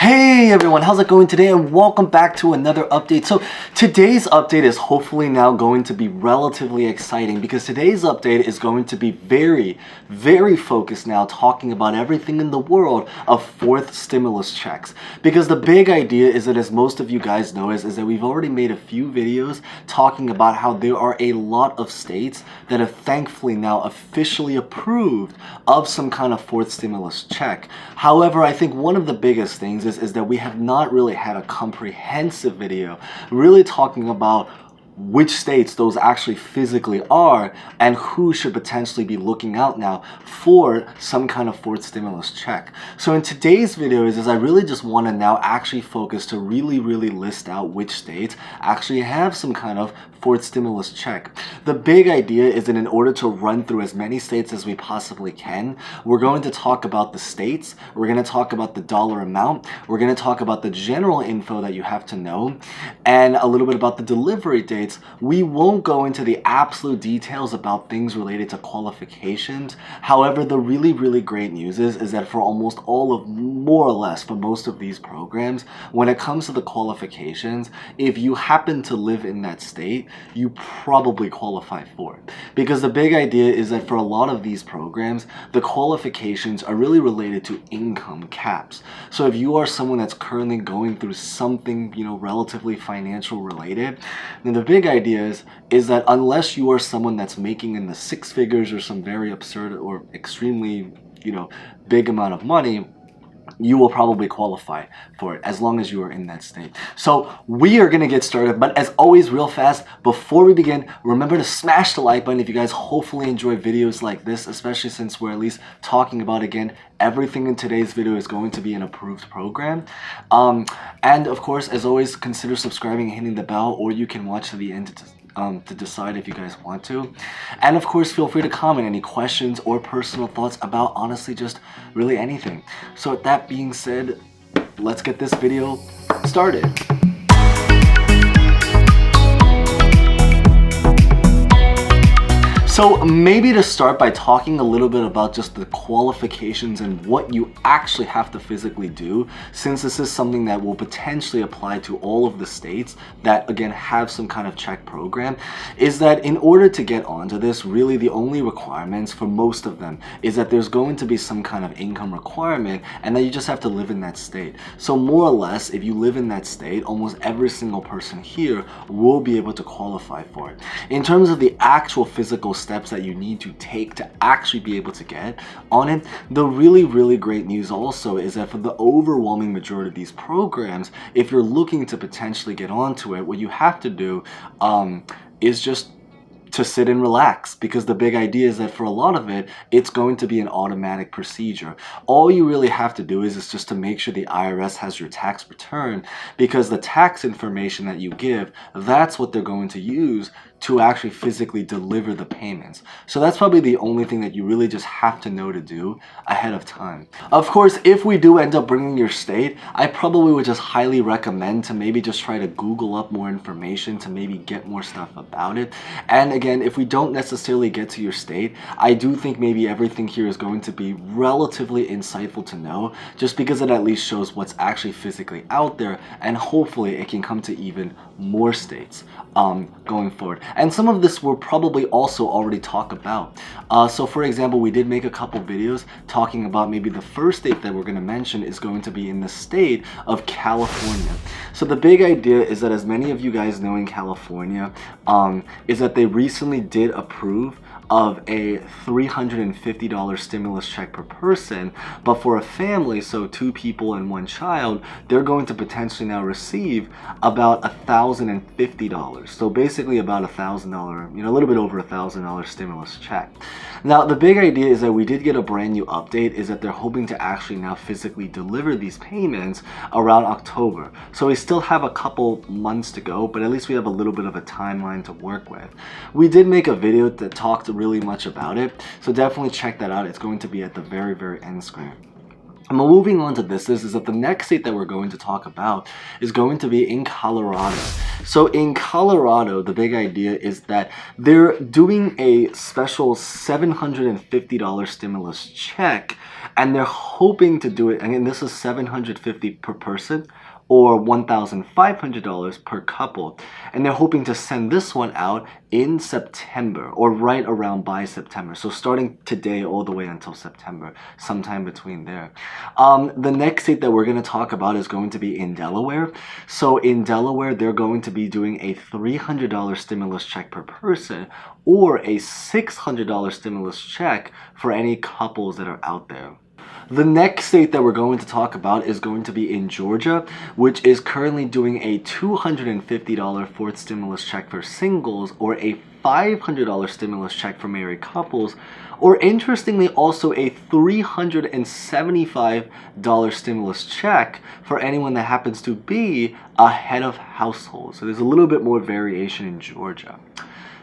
Hey everyone, how's it going today, and welcome back to another update. So today's update is hopefully now going to be relatively exciting because today's update is going to be very focused now, talking about everything in the world of fourth stimulus checks. Because the big idea is that, as most of you guys know, is that we've already made a few videos talking about how there are a lot of states that have thankfully now officially approved of some kind of fourth stimulus check. However, I think one of the biggest things is that we have not really had a comprehensive video really talking about which states those actually physically are and who should potentially be looking out now for some kind of fourth stimulus check. So in today's video is I really just want to now actually focus to really list out which states actually have some kind of fourth stimulus check. The big idea is that in order to run through as many states as we possibly can, we're going to talk about the states, we're going to talk about the dollar amount, we're going to talk about the general info that you have to know, and a little bit about the delivery dates. We won't go into the absolute details about things related to qualifications. However, the really great news is that for almost all of, more or less for most of these programs, when it comes to the qualifications, if you happen to live in that state, you probably qualify for it. Because the big idea is that for a lot of these programs, the qualifications are really related to income caps. So if you are someone that's currently going through something, relatively financial related, then the big idea is that unless you are someone that's making in the six figures or some very absurd or extremely, big amount of money, you will probably qualify for it as long as you are in that state. So we are going to get started, but as always, real fast, before we begin, remember to smash the like button if you guys hopefully enjoy videos like this, especially since we're at least talking about, again, everything in today's video is going to be an approved program. And of course, as always, consider subscribing and hitting the bell, or you can watch to the end to decide if you guys want to. And of course, feel free to comment any questions or personal thoughts about, honestly, just really anything. So with that being said, let's get this video started. So maybe to start by talking a little bit about just the qualifications and what you actually have to physically do, since this is something that will potentially apply to all of the states that, again, have some kind of check program, is that in order to get onto this, really the only requirements for most of them is that there's going to be some kind of income requirement and that you just have to live in that state. So more or less, if you live in that state, almost every single person here will be able to qualify for it. In terms of the actual physical steps that you need to take to actually be able to get on it, the really great news also is that for the overwhelming majority of these programs, if you're looking to potentially get onto it, what you have to do is just to sit and relax, because the big idea is that for a lot of it, it's going to be an automatic procedure. All you really have to do is just to make sure the IRS has your tax return, because the tax information that you give, that's what they're going to use to actually physically deliver the payments. So that's probably the only thing that you really just have to know to do ahead of time. Of course, if we do end up bringing your state, I probably would just highly recommend to maybe just try to Google up more information to maybe get more stuff about it. And again, if we don't necessarily get to your state, I do think maybe everything here is going to be relatively insightful to know, just because it at least shows what's actually physically out there, and hopefully it can come to even more states going forward. And some of this we'll probably also already talk about. So for example, we did make a couple videos talking about maybe the first state that we're going to mention is going to be in the state of California. So the big idea is that, as many of you guys know, in California, is that they recently did approve of a $350 stimulus check per person, but for a family, so 2 people and 1 child, they're going to potentially now receive about $1,050. So basically about $1,000, a little bit over $1,000 stimulus check. Now the big idea is that we did get a brand new update, is that they're hoping to actually now physically deliver these payments around October. So we still have a couple months to go, but at least we have a little bit of a timeline to work with. We did make a video that talked really much about it, so definitely check that out. It's going to be at the very end screen. And moving on to this is that the next state that we're going to talk about is going to be in Colorado. So in Colorado, the big idea is that they're doing a special $750 stimulus check, and they're hoping to do it, and this is $750 per person, or $1,500 per couple. And they're hoping to send this one out in September, or right around by September. So starting today all the way until September, sometime between there. The next state that we're going to talk about is going to be in Delaware. So in Delaware, they're going to be doing a $300 stimulus check per person, or a $600 stimulus check for any couples that are out there. The next state that we're going to talk about is going to be in Georgia, which is currently doing a $250 fourth stimulus check for singles, or a $500 stimulus check for married couples, or interestingly also a $375 stimulus check for anyone that happens to be a head of household. So there's a little bit more variation in Georgia.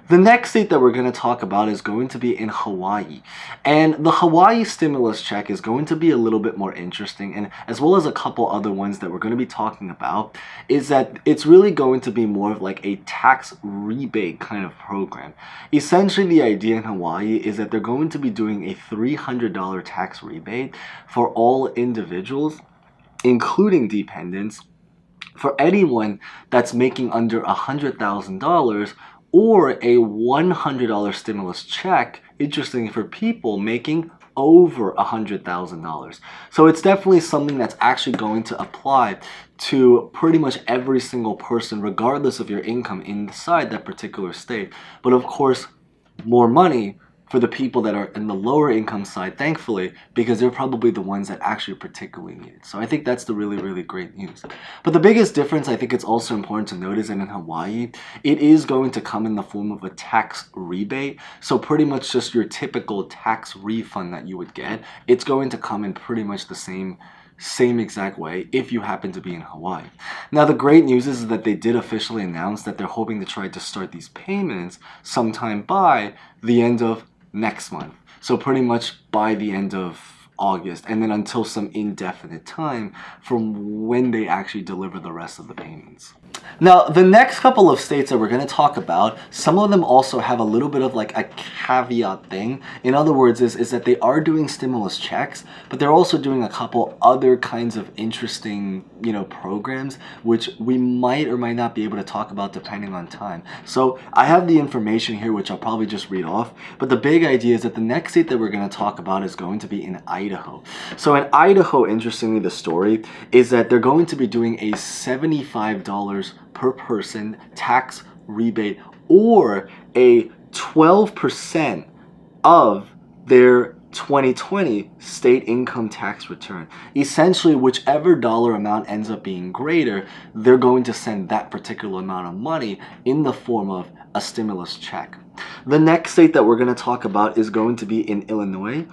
The next state that we're going to talk about is going to be in Hawaii. And the Hawaii stimulus check is going to be a little bit more interesting, and as well as a couple other ones that we're going to be talking about, is that it's really going to be more of like a tax rebate kind of program. Essentially, the idea in Hawaii is that they're going to be doing a $300 tax rebate for all individuals, including dependents, for anyone that's making under $100,000, or a $100 stimulus check, interestingly, for people making over $100,000. So it's definitely something that's actually going to apply to pretty much every single person, regardless of your income inside that particular state. But of course, more money for the people that are in the lower income side, thankfully, because they're probably the ones that actually particularly need it. So I think that's the really, really great news. But the biggest difference, I think it's also important to note, is that in Hawaii, it is going to come in the form of a tax rebate. So pretty much just your typical tax refund that you would get, it's going to come in pretty much the same exact way if you happen to be in Hawaii. Now, the great news is that they did officially announce that they're hoping to try to start these payments sometime by the end of next month. So pretty much by the end of August, and then until some indefinite time from when they actually deliver the rest of the payments. Now, the next couple of states that we're going to talk about, some of them also have a little bit of like a caveat thing. In other words, is that they are doing stimulus checks, but they're also doing a couple other kinds of interesting, programs, which we might or might not be able to talk about depending on time. So I have the information here, which I'll probably just read off. But the big idea is that the next state that we're going to talk about is going to be in Idaho. So in Idaho, interestingly, the story is that they're going to be doing a $75 per person tax rebate, or a 12% of their 2020 state income tax return. Essentially, whichever dollar amount ends up being greater, they're going to send that particular amount of money in the form of a stimulus check. The next state that we're going to talk about is going to be in Illinois.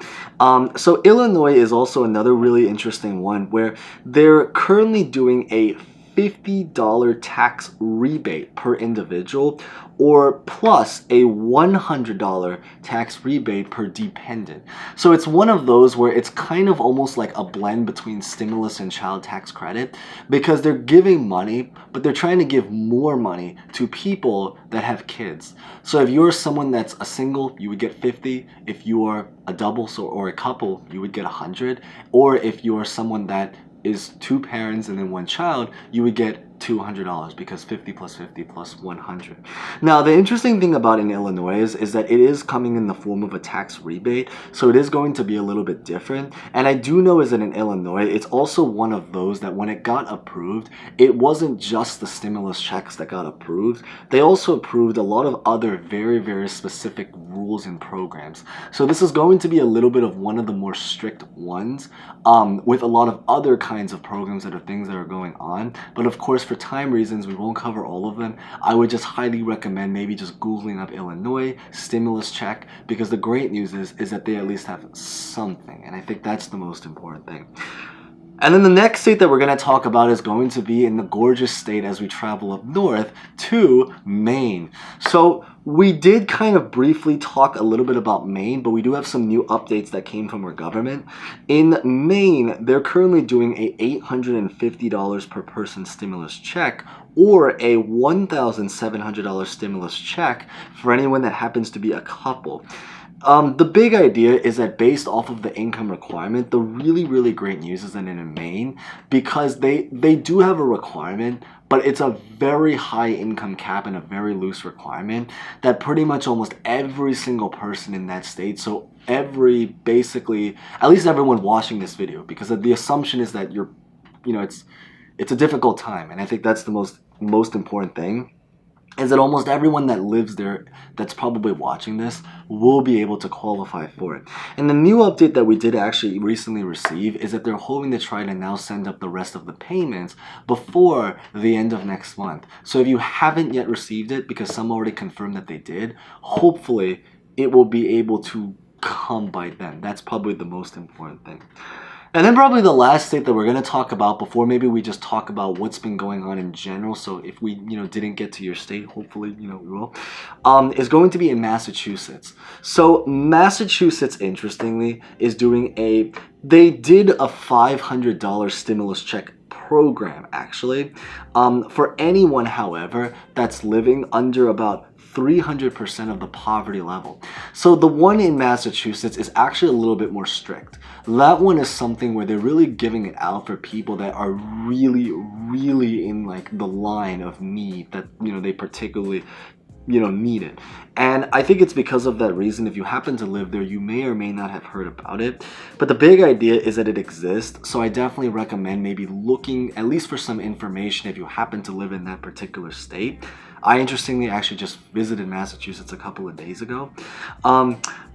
So Illinois is also another really interesting one, where they're currently doing a $50 tax rebate per individual, or plus a $100 tax rebate per dependent. So it's one of those where it's kind of almost like a blend between stimulus and child tax credit, because they're giving money, but they're trying to give more money to people that have kids. So if you're someone that's a single, you would get 50. If you are a double or a couple, you would get 100. Or if you are someone that is two parents and then one child, you would get $200, because 50 plus 50 plus 100. Now, the interesting thing about in Illinois is that it is coming in the form of a tax rebate, so it is going to be a little bit different. And I do know is that in Illinois, it's also one of those that when it got approved, it wasn't just the stimulus checks that got approved. They also approved a lot of other very, very specific rules and programs. So this is going to be a little bit of one of the more strict ones, with a lot of other kinds of programs that are things that are going on. But of course, for time reasons, we won't cover all of them. I would just highly recommend maybe just Googling up Illinois stimulus check, because the great news is that they at least have something, and I think that's the most important thing. And then the next state that we're going to talk about is going to be in the gorgeous state as we travel up north to Maine. So we did kind of briefly talk a little bit about Maine, but we do have some new updates that came from our government. In Maine, they're currently doing a $850 per person stimulus check or a $1,700 stimulus check for anyone that happens to be a couple. The big idea is that based off of the income requirement, the really great news is that in Maine, because they do have a requirement, but it's a very high income cap and a very loose requirement that pretty much almost every single person in that state, so basically, at least everyone watching this video, because the assumption is that it's a difficult time, and I think that's the most important thing, is that almost everyone that lives there that's probably watching this will be able to qualify for it. And the new update that we did actually recently receive is that they're hoping to try to now send up the rest of the payments before the end of next month. So if you haven't yet received it, because some already confirmed that they did, hopefully it will be able to come by then. That's probably the most important thing. And then probably the last state that we're going to talk about before maybe we just talk about what's been going on in general. So if we, didn't get to your state, hopefully, we will, is going to be in Massachusetts. So Massachusetts, interestingly, is doing they did a $500 stimulus check program, actually, for anyone, however, that's living under about 300% of the poverty level. So the one in Massachusetts is actually a little bit more strict. That one is something where they're really giving it out for people that are really in like the line of need that, they particularly need it. And I think it's because of that reason, if you happen to live there, you may or may not have heard about it. But the big idea is that it exists. So I definitely recommend maybe looking at least for some information if you happen to live in that particular state. I interestingly actually just visited Massachusetts a couple of days ago.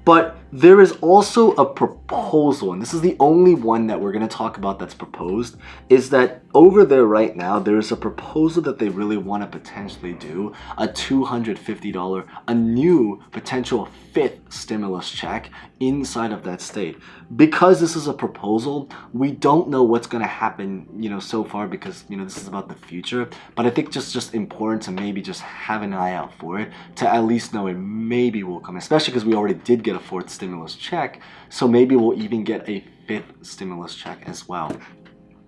But there is also a proposal, and this is the only one that we're going to talk about that's proposed, is that over there right now, there is a proposal that they really want to potentially do a $250, a new potential fifth stimulus check inside of that state. Because this is a proposal, we don't know what's going to happen, so far, because, this is about the future. But I think just important to maybe just have an eye out for it, to at least know it maybe will come, especially because we already did get a fourth stimulus check, so maybe we'll even get a fifth stimulus check as well.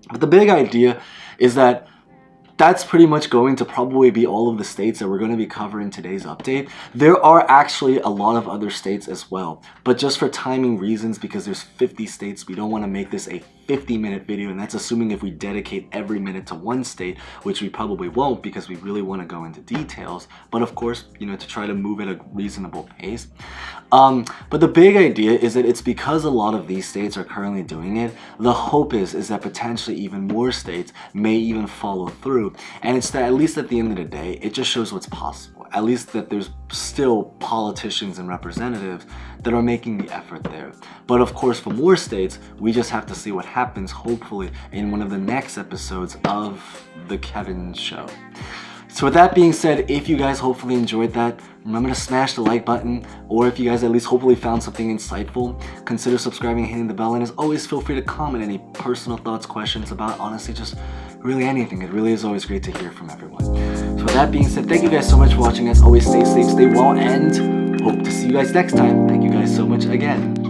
But the big idea is that that's pretty much going to probably be all of the states that we're going to be covering today's update. There are actually a lot of other states as well, but just for timing reasons, because there's 50 states, we don't want to make this a 50-minute video, and that's assuming if we dedicate every minute to one state, which we probably won't because we really want to go into details, but of course, to try to move at a reasonable pace. But the big idea is that it's because a lot of these states are currently doing it, the hope is that potentially even more states may even follow through, and it's that at least at the end of the day, it just shows what's possible. At least that there's still politicians and representatives that are making the effort there. But of course, for more states, we just have to see what happens, hopefully, in one of the next episodes of The Kevin Show. So with that being said, if you guys hopefully enjoyed that, remember to smash the like button, or if you guys at least hopefully found something insightful, consider subscribing and hitting the bell, and as always, feel free to comment any personal thoughts, questions about, honestly, just really anything. It really is always great to hear from everyone. So with that being said, thank you guys so much for watching. As always, stay safe, stay well, and hope to see you guys next time. Thank you guys so much again.